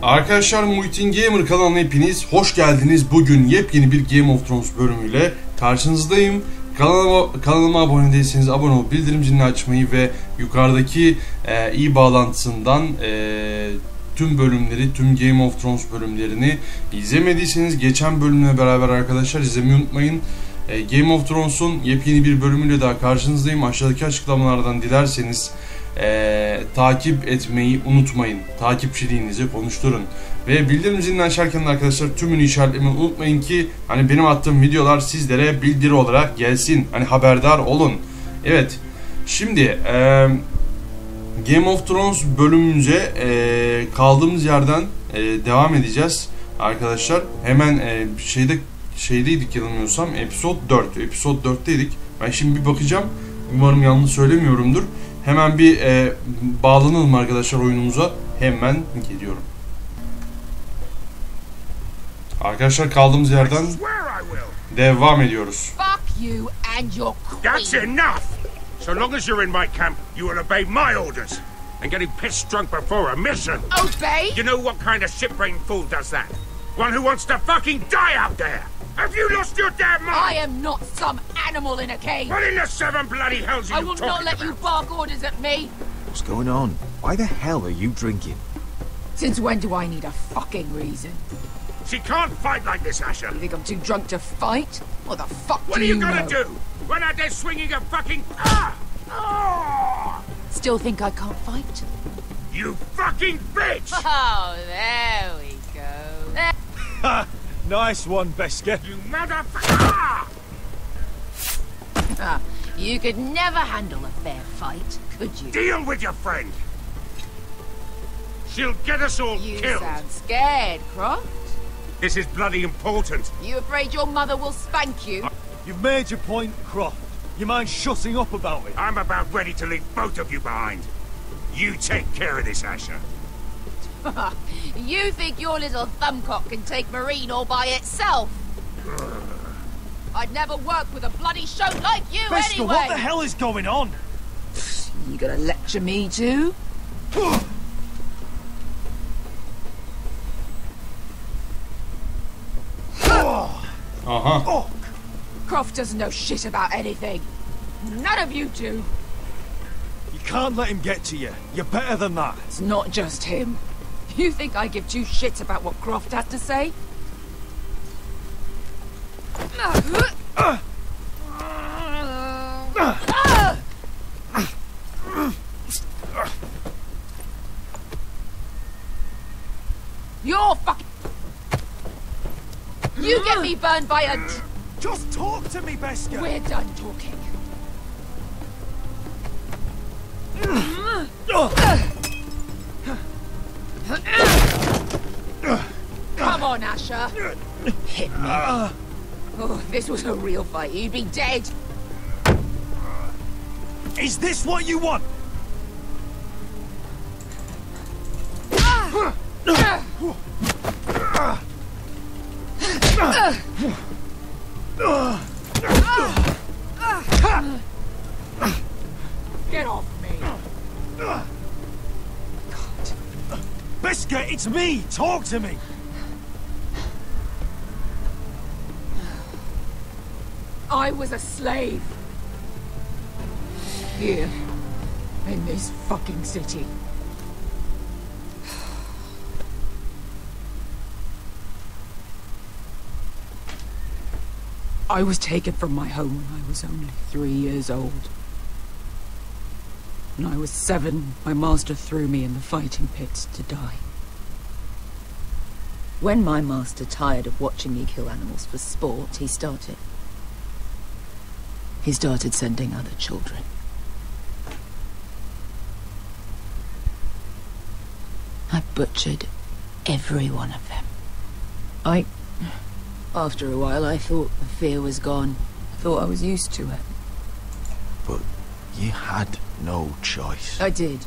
Arkadaşlar, Muhittin Gamer kanalına hepiniz hoş geldiniz. Bugün yepyeni bir Game of Thrones bölümüyle karşınızdayım. Kanalıma abone değilseniz abone olup bildirim zilini açmayı ve yukarıdaki i bağlantısından tüm bölümleri, tüm Game of Thrones bölümlerini izlemediyseniz geçen bölümle beraber arkadaşlar izlemeyi unutmayın. Game of Thrones'un yepyeni bir bölümüyle daha karşınızdayım. Aşağıdaki açıklamalardan dilerseniz takip etmeyi unutmayın. Takipçiliğinizi konuşturun. Ve bildirim zilini açarken arkadaşlar tümünü işaretlemeyi unutmayın ki hani benim attığım videolar sizlere bildiri olarak gelsin. Hani haberdar olun. Evet. Şimdi Game of Thrones bölümümüze kaldığımız yerden devam edeceğiz arkadaşlar. Hemen şeydeydik yanılmıyorsam. Episode 4. Episode 4'teydik. Ben şimdi bir bakacağım. Umarım yanlış söylemiyorumdur. Hemen bir bağlanalım arkadaşlar oyunumuza. Hemen geliyorum. Arkadaşlar kaldığımız yerden devam ediyoruz. Fuck you and your queen. That's enough! So long as you're in my camp, you will obey my orders. And getting pissed drunk before a mission. Obey? You know what kind of shit-brained fool does that? One who wants to fucking die out there! Have you lost your damn mind? I am not some animal in a cage. What in the seven bloody hells are I you will talking not let about? you bark orders at me. What's going on? Why the hell are you drinking? Since when do I need a fucking reason? She can't fight like this, Asher. You think I'm too drunk to fight? What the fuck What do are you know? gonna do? Run out there swinging a fucking... Ah! Oh! Still think I can't fight? You fucking bitch! Oh, there we go. There. Ha! Nice one, Beskar. You motherfucker! Ah, you could never handle a fair fight, could you? Deal with your friend. She'll get us all You killed. sound scared, Croft. This is bloody important. You afraid your mother will spank you? You've made your point, Croft. You mind shutting up about it? I'm about ready to leave both of you behind. You take care of this, Asher. You think your little thumbcock can take Marine all by itself? I'd never work with a bloody show like you Beskar, anyway! what the hell is going on? You gonna lecture me too? Aha. Oh, Croft doesn't know shit about anything. None of you do. you can't let him get to you. You're better than that. It's not just him. You think I give two shits about what Croft has to say? You're fucking... You get me burned by a... Just talk to me, Beskar. We're done talking. Come on, Asher. Hit me. Oh, if this was a real fight, you'd be dead. Is this what you want? Get off me. Beskar, it's me. Talk to me. I was a slave. Here. In this fucking city. I was taken from my home when I was only 3 years old. When I was 7, my master threw me in the fighting pits to die. When my master tired of watching me kill animals for sport, he started sending other children. I butchered every one of them. After a while, I thought the fear was gone. I thought I was used to it. But you had no choice. I did.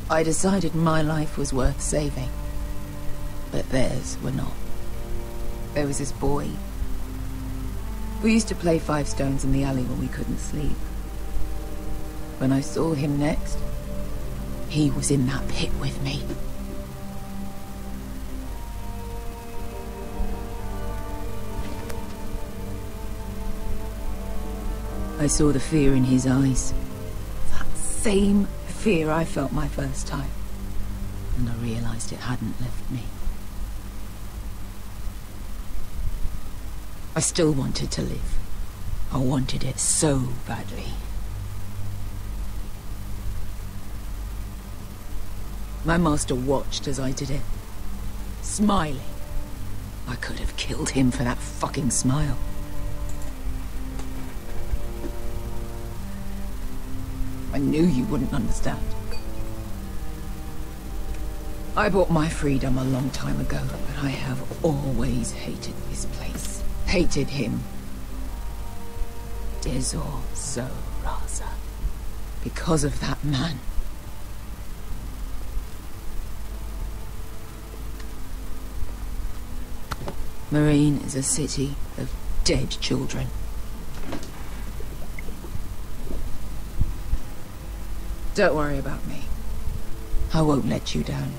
I decided my life was worth saving. But theirs were not. There was this boy. We used to play 5 stones in the alley when we couldn't sleep. When I saw him next, he was in that pit with me. I saw the fear in his eyes. That same fear I felt my first time. And I realized it hadn't left me. I still wanted to live. I wanted it so badly. My master watched as I did it, smiling. I could have killed him for that fucking smile. I knew you wouldn't understand. I bought my freedom a long time ago, but I have always hated this place. Hated him. Dezor Zo Raza. Because of that man. Marine is a city of dead children. Don't worry about me. I won't let you down.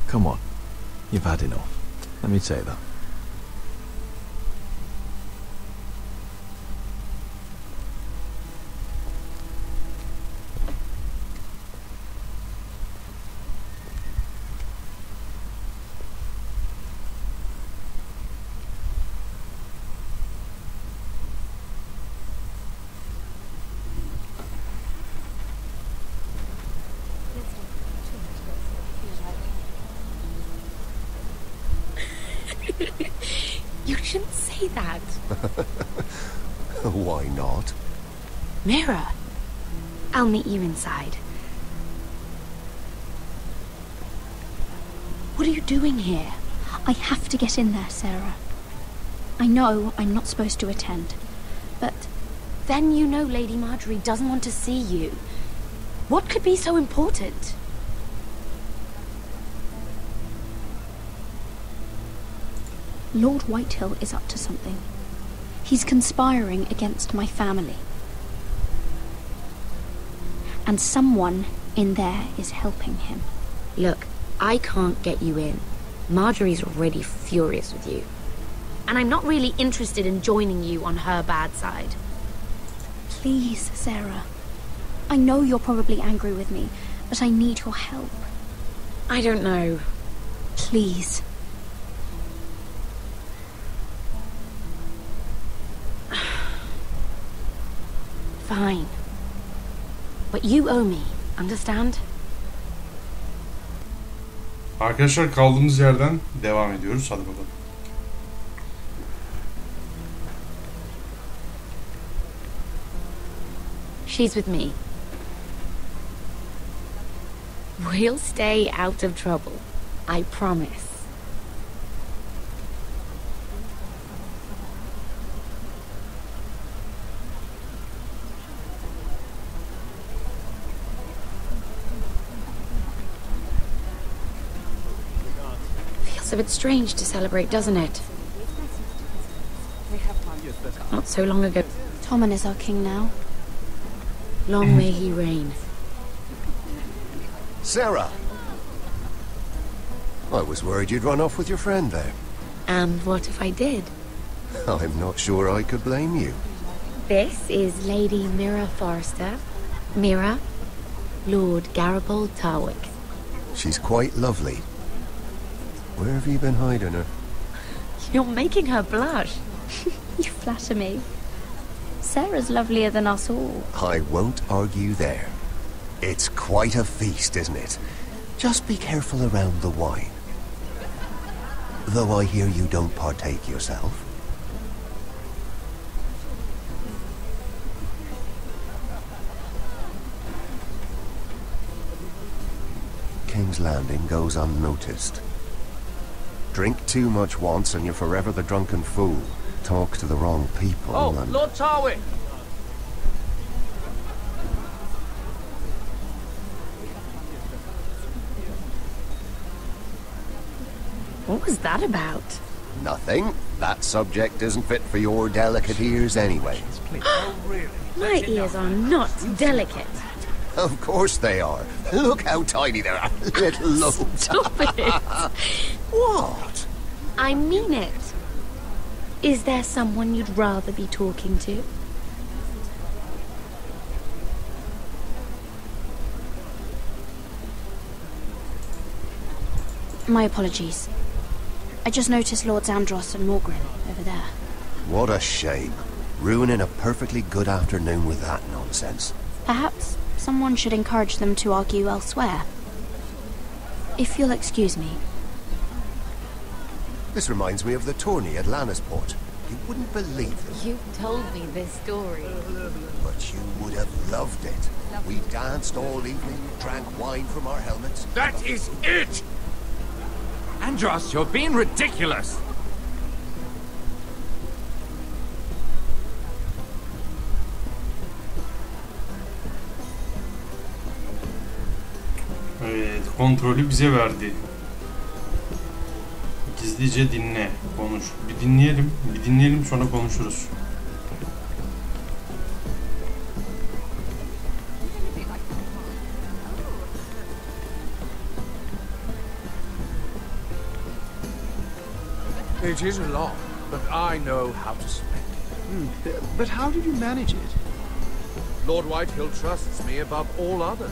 Come on. You've had enough. Let me say that. You shouldn't say that. Why not? Mira, I'll meet you inside. What are you doing here? I have to get in there, Sarah. I know I'm not supposed to attend, but... Then you know Lady Marjorie doesn't want to see you. What could be so important? Lord Whitehill is up to something. He's conspiring against my family. And someone in there is helping him. Look, I can't get you in. Marjorie's already furious with you. And I'm not really interested in joining you on her bad side. Please, Sarah. I know you're probably angry with me, but I need your help. I don't know. Please. Fine. But you owe me, understand? Arkadaşlar kaldığımız yerden devam ediyoruz. Hadi bakalım. She's with me. We'll stay out of trouble. I promise. Feels a bit strange to celebrate, doesn't it? Not so long ago. Tommen is our king now. Long may he reign. Sarah! I was worried you'd run off with your friend there. And what if I did? I'm not sure I could blame you. This is Lady Mira Forrester. Mira, Lord Garibaldi Tarwick. She's quite lovely. Where have you been hiding her? You're making her blush. You flatter me. Sarah's lovelier than us all. I won't argue there. It's quite a feast, isn't it? Just be careful around the wine. Though I hear you don't partake yourself. King's Landing goes unnoticed. Drink too much once and you're forever the drunken fool. Talk to the wrong people and... Lord Tarwick! What was that about? Nothing. That subject isn't fit for your delicate ears anyway. My ears are not delicate. Of course they are. Look how tiny they are. Little lobes. Stop it. What? I mean it. Is there someone you'd rather be talking to? My apologies. I just noticed Lords Andros and Morgren over there. What a shame. Ruining a perfectly good afternoon with that nonsense. Perhaps someone should encourage them to argue elsewhere. If you'll excuse me. This reminds me of the tourney at Lannisport. You wouldn't believe it. You told me this story. But you would have loved it. We danced all evening, drank wine from our helmets. That is it! Andros, you're being ridiculous! Evet, kontrolü bize verdi. Gizlice dinle, konuş. Bir dinleyelim sonra konuşuruz. It is a lot, but I know how to spend it. But how did you manage it? Lord Whitehill trusts me above all others.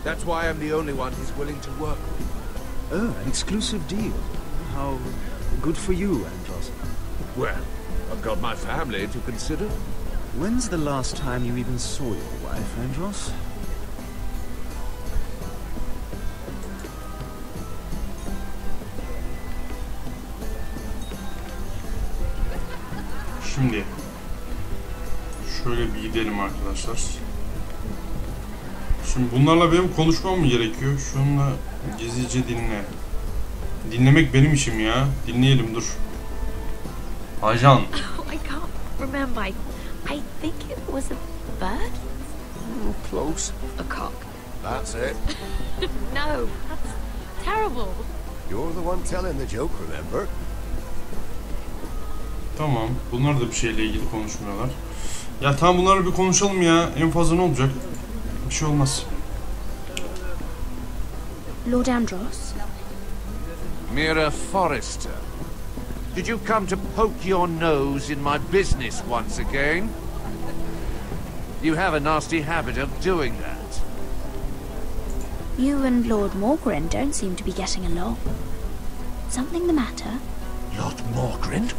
That's why I'm the only one he's willing to work with. Oh, an exclusive deal. How good for you, Andros. Well, I've got my family to consider. When's the last time you even saw your wife, Andros? Şimdi şöyle bir gidelim arkadaşlar. Şimdi bunlarla benim konuşmam mı gerekiyor? Şununla gizlice dinle. Dinlemek benim işim ya. Dinleyelim dur. Ajan. Oh, I can't remember. I think it was a bird? Close. A cock. That's it. No, that's terrible. You're the one telling the joke, remember? Tamam. Bunlar da bir şeyle ilgili konuşmuyorlar. Ya tamam bunlarla bir konuşalım ya. En fazla ne olacak? Bir şey olmaz. Lord Andros? Mira Forrester. Did you come to poke your nose in my business once again? You have a nasty habit of doing that. You and Lord Morgren don't seem to be getting along. Something the matter? Lord Morgren?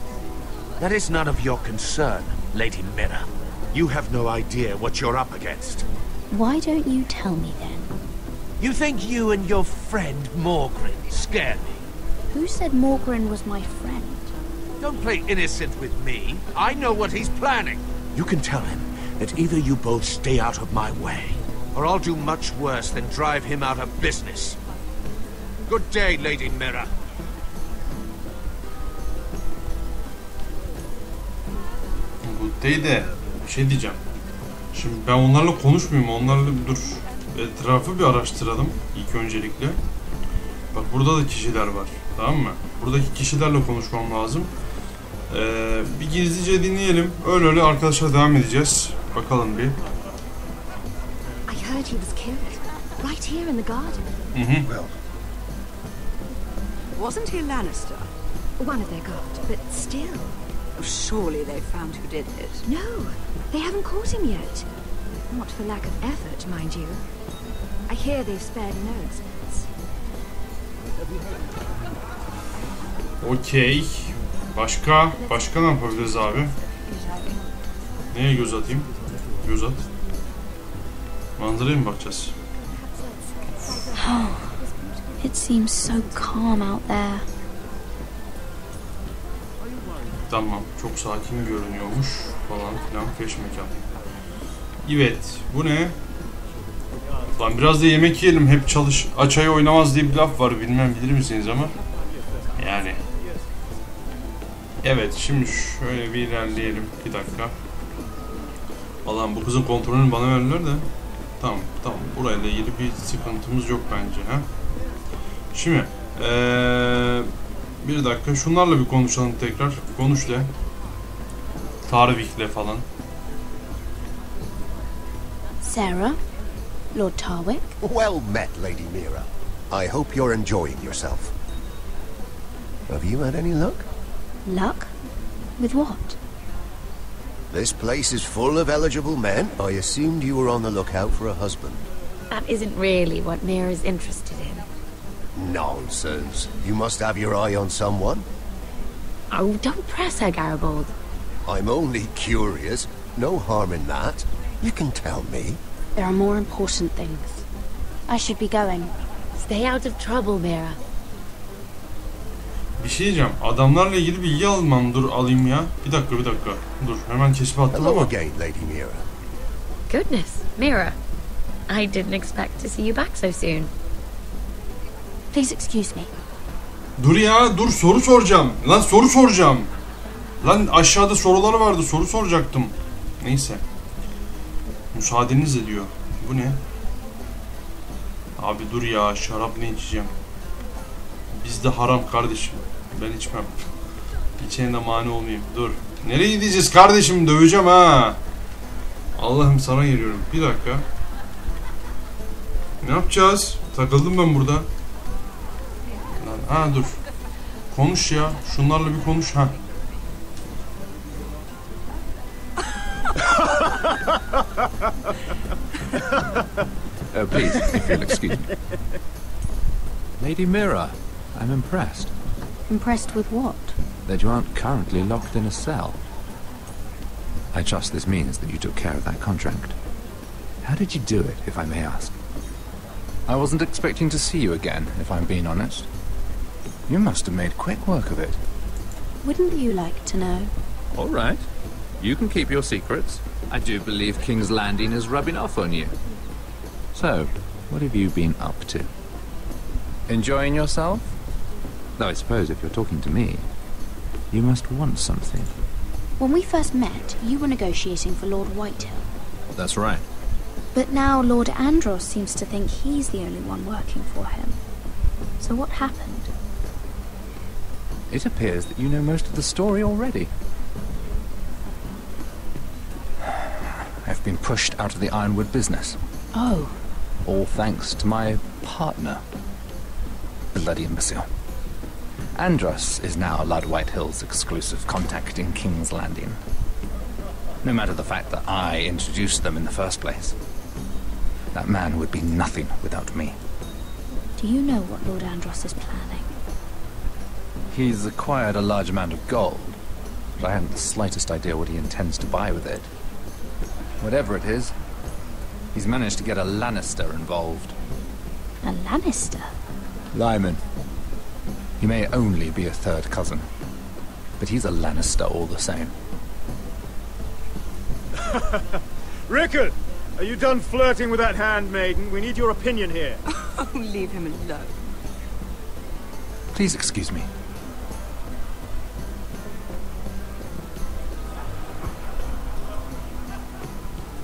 That is none of your concern, Lady Mira. You have no idea what you're up against. Why don't you tell me then? You think you and your friend Morgren scare me? Who said Morgren was my friend? Don't play innocent with me. I know what he's planning. You can tell him that either you both stay out of my way, or I'll do much worse than drive him out of business. Good day, Lady Mira. Good day de bir şey diyeceğim. Şimdi ben onlarla konuşmayayım. Onlarla dur. Etrafı bir araştıralım ilk öncelikle. Bak burada da kişiler var. Tamam mı? Buradaki kişilerle konuşmam lazım. Bir gizlice dinleyelim. Öyle arkadaşlar devam edeceğiz. Bakalım bir. I heard he was killed. Right here in the garden. Well, Wasn't he Lannister? One of their guard, but still. Surely they found who did it. No, they haven't caught him yet. Not for lack of effort, mind you. I hear they've spared no expense. Okey. Başka ne yapabiliriz abi? Neye göz atayım? Göz at. Manzaraya mı bakacağız? It seems so calm out there. Tamam. Çok sakin görünüyormuş falan filan. Peşmekan. Evet. Bu ne? Lan biraz da yemek yiyelim. Hep çalış. Aç ayı oynamaz diye bir laf var. Bilmem bilir misiniz ama. Yani. Evet. Şimdi şöyle bir ilerleyelim. Bir dakika. Allah'ım bu kızın kontrolünü bana verdiler de. Tamam. Burayla ilgili bir sıkıntımız yok bence. Ha? Şimdi. Bir dakika. Şunlarla bir konuşalım tekrar. Konuş de. Tarvik'le falan. Sarah? Lord Tarwick? well met, Lady Mira. I hope you're enjoying yourself. Have you had any luck? Luck? With what? This place is full of eligible men. I assumed you were on the lookout for a husband. That isn't really what Mira's interested in. Nonsense. You must have your eye on someone. Oh, don't press her, Garibaldi. I'm only curious. No harm in that. You can tell me. There are more important things. I should be going. Stay out of trouble, Mira. Bir şey diyeceğim. Adamlarla ilgili bilgi almam. Dur alayım ya. Bir dakika. Dur hemen kesip attım Hello ama. again, Lady Mira. Goodness, Mira. I didn't expect to see you back so soon. Please excuse me. Dur ya, dur soru soracağım. Lan soru soracağım. Lan aşağıda sorular vardı, soru soracaktım. Neyse. Müsaadenizle diyor. Bu ne? Abi dur ya, şarap ne içeceğim? Bizde haram kardeşim. Ben içmem. İçene de mani olmayayım. Dur. Nereye gideceğiz kardeşim? Döveceğim ha. Allah'ım sana geliyorum. Bir dakika. Ne yapacağız? Takıldım ben burada. Ha dur. Konuş ya. Şunlarla bir konuş ha. Please, if you'll excuse me. Lady Mira, I'm impressed. Impressed with what? That you aren't currently locked in a cell. I trust this means that you took care of that contract. How did you do it, if I may ask? I wasn't expecting to see you again, if I'm being honest. You must have made quick work of it. Wouldn't you like to know? All right. You can keep your secrets. I do believe King's Landing is rubbing off on you. So, what have you been up to? Enjoying yourself? Though I suppose if you're talking to me, you must want something. When we first met, you were negotiating for Lord Whitehill. That's right. But now Lord Andros seems to think he's the only one working for him. So what happened? It appears that you know most of the story already. I've been pushed out of the Ironwood business. Oh. All thanks to my partner. Bloody imbecile. Andros is now Lord Whitehill's exclusive contact in King's Landing. No matter the fact that I introduced them in the first place. That man would be nothing without me. Do you know what Lord Andros is planning? He's acquired a large amount of gold, but I haven't the slightest idea what he intends to buy with it. Whatever it is, he's managed to get a Lannister involved. A Lannister? Lyman. He may only be a third cousin, but he's a Lannister all the same. Rickard! Are you done flirting with that handmaiden? We need your opinion here. Oh, leave him alone. Please excuse me.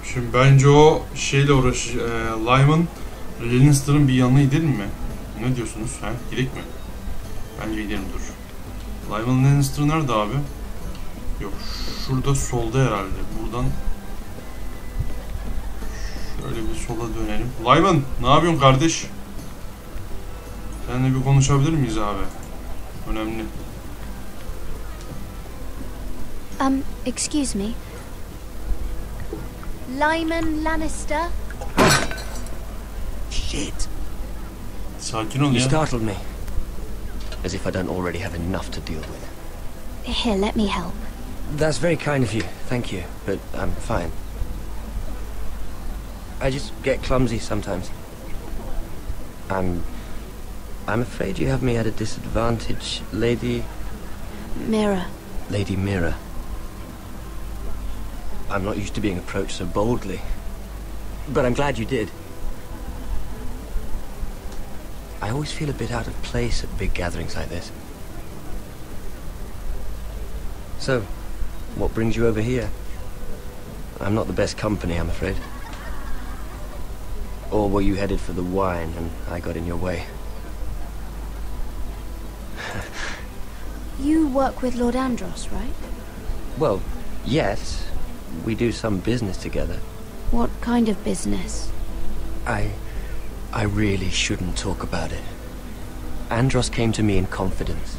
Şimdi bence o şeyle Lyman, Lannister'ın bir yanına gidelim mi? Ne diyorsunuz? Ha? Gidelim mi? Bence gidelim dur. Lyman Lannister nerede abi? Yok. Şurada solda herhalde. Buradan şöyle bir sola dönelim. Lyman ne yapıyorsun kardeş? Seninle bir konuşabilir miyiz abi? Önemli. Excuse me. Lyman Lannister? Shit. Sakin ol You ya. startled me. As if I don't already have enough to deal with. Here, let me help. That's very kind of you, thank you, but I'm fine. I just get clumsy sometimes. I'm afraid you have me at a disadvantage, Lady... Mira. Lady Mira. I'm not used to being approached so boldly, but I'm glad you did. I always feel a bit out of place at big gatherings like this. So, what brings you over here? I'm not the best company, I'm afraid. Or were you headed for the wine and I got in your way? You work with Lord Andros, right? Well, yes. We do some business together. What kind of business? I really shouldn't talk about it. Andros came to me in confidence.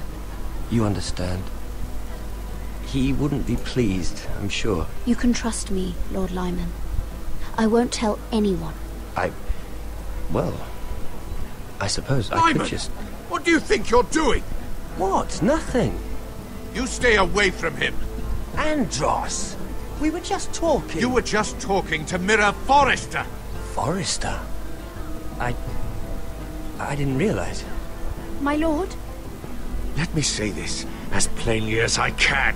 You understand? He wouldn't be pleased, I'm sure. You can trust me, Lord Lyman. I won't tell anyone. Well, I suppose I Lyman, could just... what do you think you're doing? What? Nothing. You stay away from him. Andros! We were just talking. You were just talking to Mira Forrester. Forrester? I didn't realize. My lord? Let me say this as plainly as I can.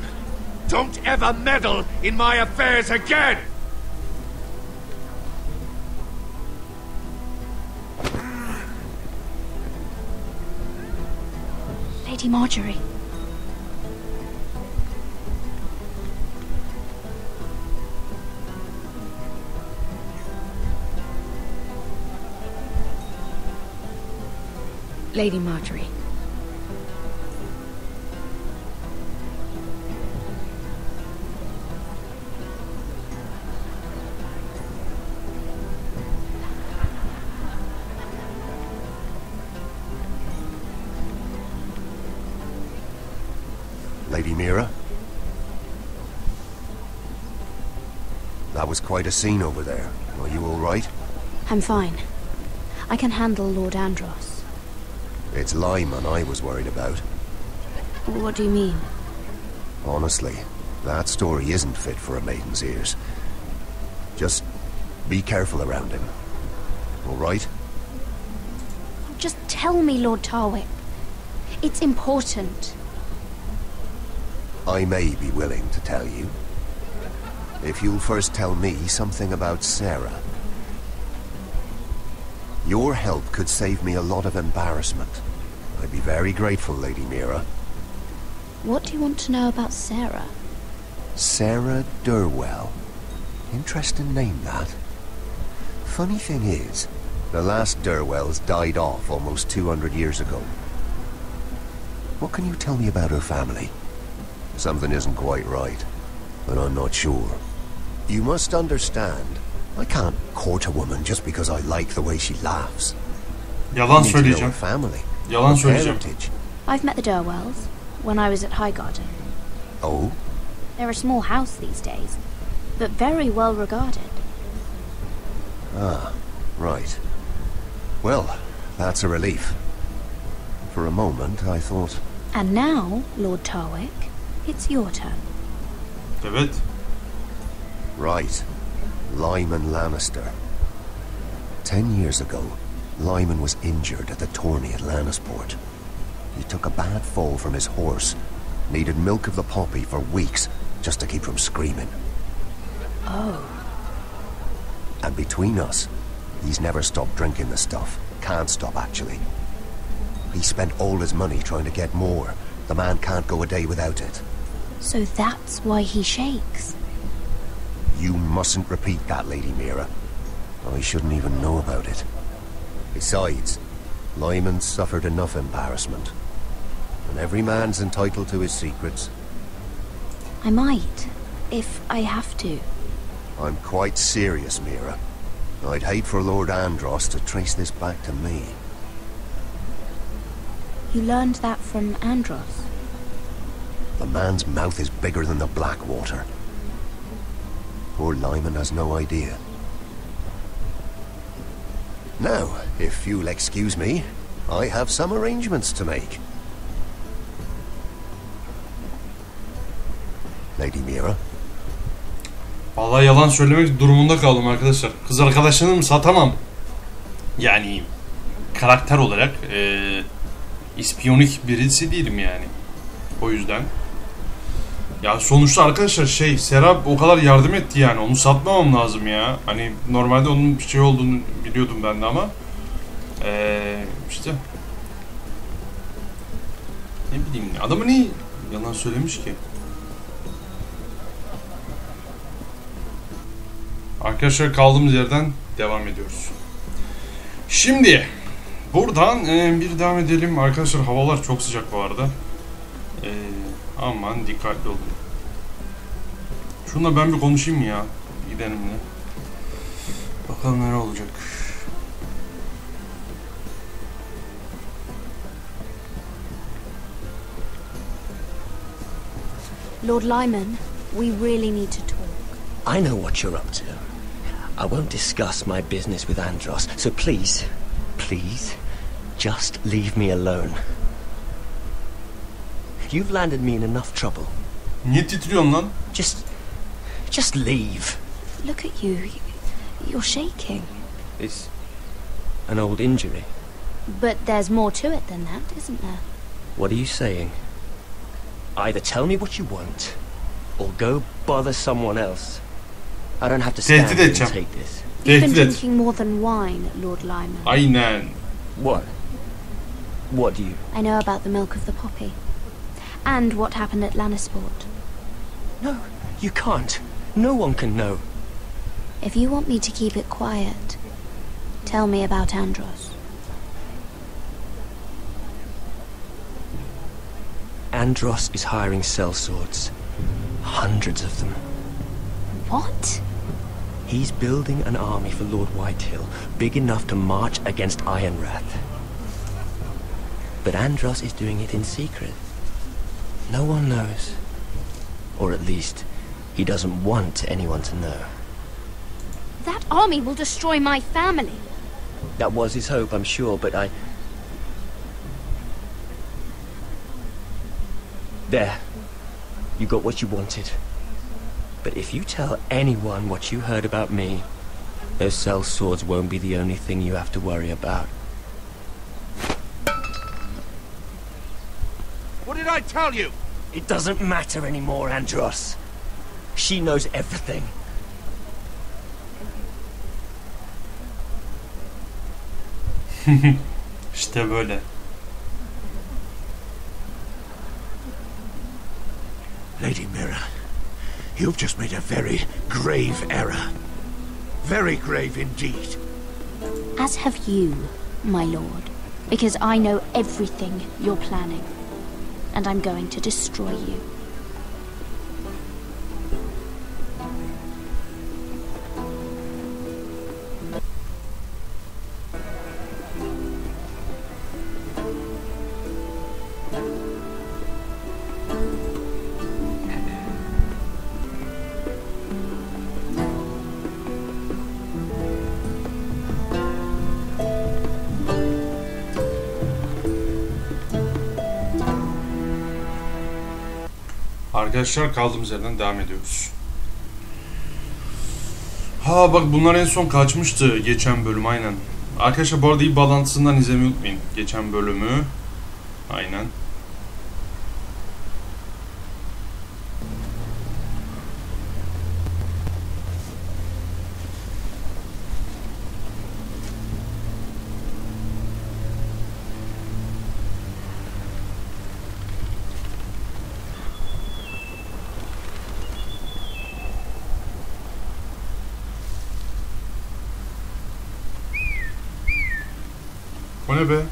Don't ever meddle in my affairs again! Lady Marjorie. Lady Marjorie. Lady Mira? That was quite a scene over there. Are you all right? I'm fine. I can handle Lord Andros. It's Lyman I was worried about. What do you mean? Honestly, that story isn't fit for a maiden's ears. Just be careful around him. All right? Just tell me, Lord Tarwick. It's important. I may be willing to tell you. If you'll first tell me something about Sarah. Your help could save me a lot of embarrassment. I'd be very grateful, Lady Mira. What do you want to know about Sarah? Sarah Durwell. Interesting name, that. Funny thing is, the last Durwells died off almost 200 years ago. What can you tell me about her family? Something isn't quite right, but I'm not sure. You must understand, I can't court a woman just because I like the way she laughs. Yalan söyleyeceğim. Family. Yalan söyleyeceğim. I've met the Durwells when I was at Highgarden. Oh? They're a small house these days, but very well regarded. Ah, right. Well, that's a relief. For a moment, I thought... And now, Lord Tarwick, it's your turn. Evet. Right. Lyman Lannister. 10 years ago, Lyman was injured at the tourney at Lannisport. He took a bad fall from his horse. Needed milk of the poppy for weeks, just to keep from screaming. Oh. And between us, he's never stopped drinking the stuff. Can't stop, actually. He spent all his money trying to get more. The man can't go a day without it. So that's why he shakes. You mustn't repeat that, Lady Mira. I shouldn't even know about it. Besides, Lyman suffered enough embarrassment. And every man's entitled to his secrets. I might, if I have to. I'm quite serious, Mira. I'd hate for Lord Andros to trace this back to me. You learned that from Andros? The man's mouth is bigger than the Blackwater. Poor Lyman has no idea. Now, if you'll excuse me, I have some arrangements to make. Lady Mira? Vallahi yalan söylemek durumunda kaldım arkadaşlar. Kız arkadaşlarımı satamam. Yani karakter olarak ispiyonik birisi değilim yani. O yüzden. Ya sonuçta arkadaşlar Serap o kadar yardım etti yani. Onu satmamam lazım ya. Hani normalde onun bir şey olduğunu biliyordum ben de ama işte ne bileyim adamı niye yalan söylemiş ki? Arkadaşlar kaldığımız yerden devam ediyoruz. Şimdi buradan bir devam edelim. Arkadaşlar havalar çok sıcak bu arada. Aman dikkatli olun. Şununla ben bir konuşayım ya. Gidelim de. Bakalım ne olacak. Lord Lyman, we really need to talk. I know what you're up to. I won't discuss my business with Andros, so please, just leave me alone. You've landed me in enough trouble. Niye titriyorsun lan? Just leave. Look at you. You're shaking. It's an old injury. But there's more to it than that, isn't there? What are you saying? Either tell me what you want, or go bother someone else. I don't have to stand here and take this. You've been drinking more than wine, Lord Lyman. Aynen. What? What do you... I know about the milk of the poppy. And what happened at Lannisport. No, you can't. No one can know. If you want me to keep it quiet, tell me about Andros. Andros is hiring sellswords. Hundreds of them. What? He's building an army for Lord Whitehill, big enough to march against Ironrath. But Andros is doing it in secret. No one knows. Or at least, he doesn't want anyone to know. That army will destroy my family. That was his hope, I'm sure, but There. You got what you wanted. But if you tell anyone what you heard about me, those sellswords won't be the only thing you have to worry about. What did I tell you? It doesn't matter anymore, Andros. She knows everything. İşte böyle. Lady Mira, you've just made a very grave error. Very grave indeed. As have you, my lord. Because I know everything you're planning. And I'm going to destroy you. Arkadaşlar kaldığımız yerden devam ediyoruz. Ha bak bunlar en son kaçmıştı geçen bölüm aynen. Arkadaşlar bu arada iyi bağlantısından izlemeyi unutmayın. Geçen bölümü. Aynen. O ne be?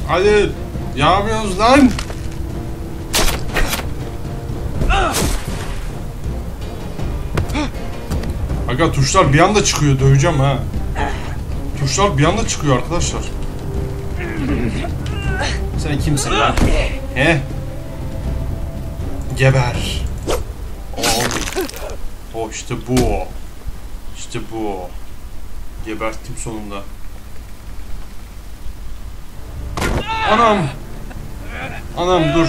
Hadi yapmıyoruz lan. Aga tuşlar bir anda çıkıyor, döveceğim ha. Tuşlar bir anda çıkıyor arkadaşlar. Sen kimsin lan? He? Geber. O işte bu. İşte bu. Geberttim sonunda. Anam. Anam dur.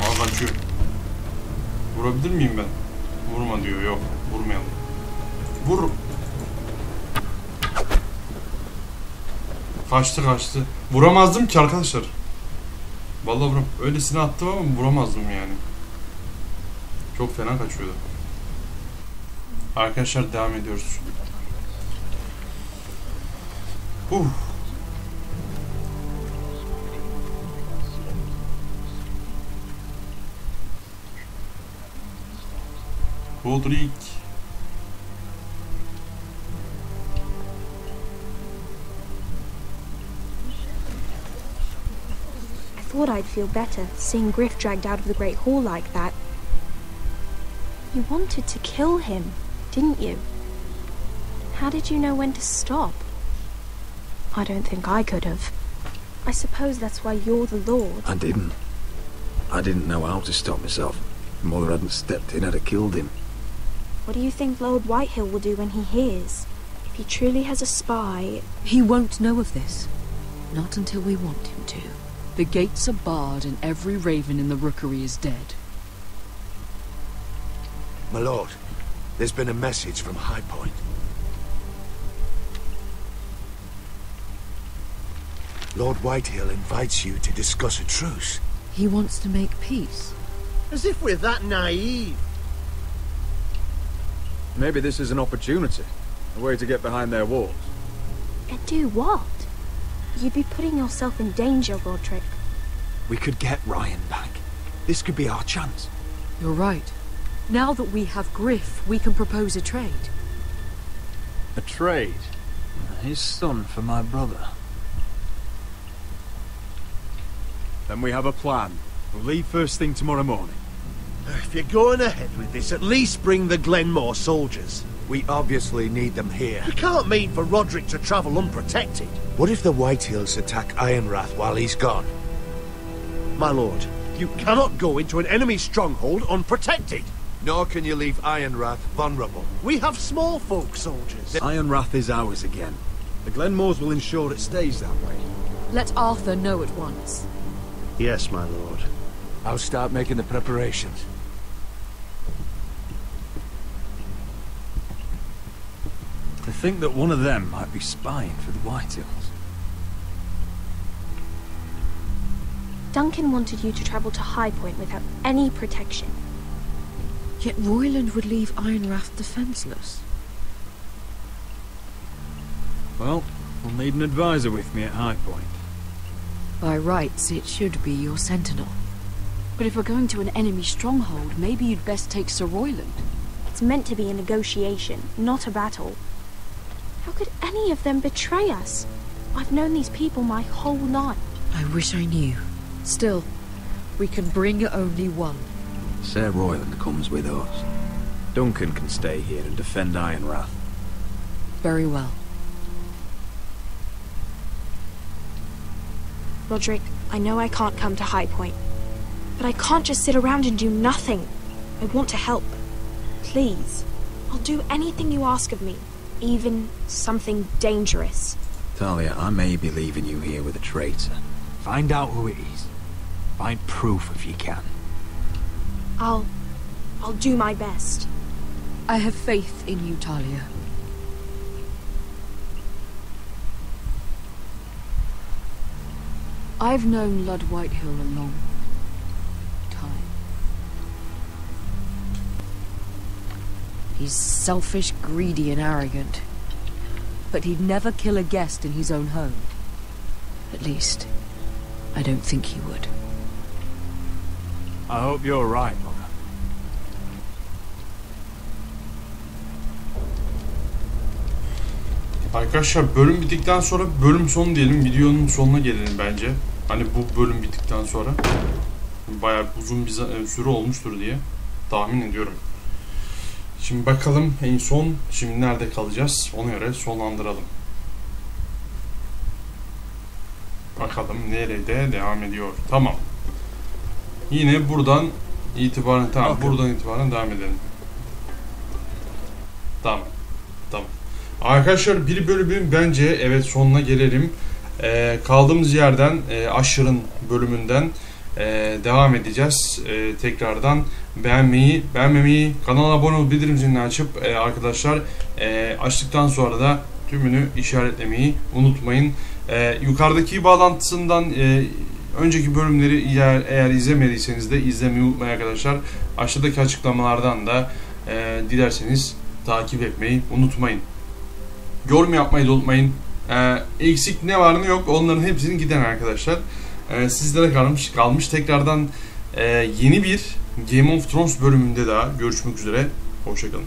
Al kaçıyor. Vurabilir miyim ben? Vurma diyor. Yok. Vurmayalım. Vur. Kaçtı. Vuramazdım ki arkadaşlar. Vallahi vuram. Öylesine attım ama vuramazdım yani. Çok fena kaçıyordu. Arkadaşlar devam ediyoruz. Rodrik. I thought I'd feel better seeing Griff dragged out of the Great Hall like that. You wanted to kill him, didn't you? How did you know when to stop? I don't think I could have. I suppose that's why you're the Lord. I didn't. I didn't know how to stop myself. Mother hadn't stepped in, I'd have killed him. What do you think Lord Whitehill will do when he hears? If he truly has a spy... He won't know of this. Not until we want him to. The gates are barred and every raven in the rookery is dead. My lord, there's been a message from High Point. Lord Whitehill invites you to discuss a truce. He wants to make peace. As if we're that naive. Maybe this is an opportunity. A way to get behind their walls. And do what? You'd be putting yourself in danger, Rodrik. We could get Ryan back. This could be our chance. You're right. Now that we have Griff, we can propose a trade. A trade? His son for my brother. Then we have a plan. We'll leave first thing tomorrow morning. If you're going ahead with this, at least bring the Glenmore soldiers. We obviously need them here. You can't mean for Rodrik to travel unprotected. What if the Whitehills attack Ironrath while he's gone? My lord, you cannot go into an enemy stronghold unprotected. Nor can you leave Ironrath vulnerable. We have small folk soldiers. Ironrath is ours again. The Glenmores will ensure it stays that way. Let Arthur know at once. Yes, my lord. I'll start making the preparations. To think that one of them might be spying for the Whitehills. Duncan wanted you to travel to High Point without any protection. Yet Royland would leave Ironrath defenseless. Well, we'll need an advisor with me at High Point. By rights, it should be your sentinel. But if we're going to an enemy stronghold, maybe you'd best take Sir Royland. It's meant to be a negotiation, not a battle. How could any of them betray us? I've known these people my whole life. I wish I knew. Still, we can bring only one. Sir Royland comes with us. Duncan can stay here and defend Ironrath. Very well. Rodrik, I know I can't come to High Point, but I can't just sit around and do nothing. I want to help. Please, I'll do anything you ask of me, even something dangerous. Talia, I may be leaving you here with a traitor. Find out who it is. Find proof if you can. I'll do my best. I have faith in you, Talia. I've known Lord Whitehill a long time. He's selfish, greedy, and arrogant. But he'd never kill a guest in his own home. At least, I don't think he would. I hope you're right, Mother. Arkadaşlar bölüm bittikten sonra bölüm sonu diyelim, videonun sonuna gelelim bence. Hani bu bölüm bittikten sonra bayağı uzun bir süre olmuştur diye tahmin ediyorum. Şimdi bakalım en son şimdi nerede kalacağız, ona göre sonlandıralım. Bakalım nerede devam ediyor. Tamam. Yine buradan itibaren tamam. Buradan itibaren devam edelim. Tamam. Tamam. Arkadaşlar bir bölümün bence evet sonuna gelelim. Kaldığımız yerden Asher'ın bölümünden devam edeceğiz. Tekrardan beğenmeyi, kanala abone olup bildirim zilini açıp arkadaşlar açtıktan sonra da tümünü işaretlemeyi unutmayın. Yukarıdaki bağlantısından önceki bölümleri eğer izlemediyseniz de izlemeyi unutmayın arkadaşlar. Aşağıdaki açıklamalardan da dilerseniz takip etmeyi unutmayın. Yorum yapmayı da unutmayın. Eksik ne var ne yok onların hepsini giden arkadaşlar. Sizlere kalmış. Tekrardan yeni bir Game of Thrones bölümünde daha görüşmek üzere. Hoşçakalın.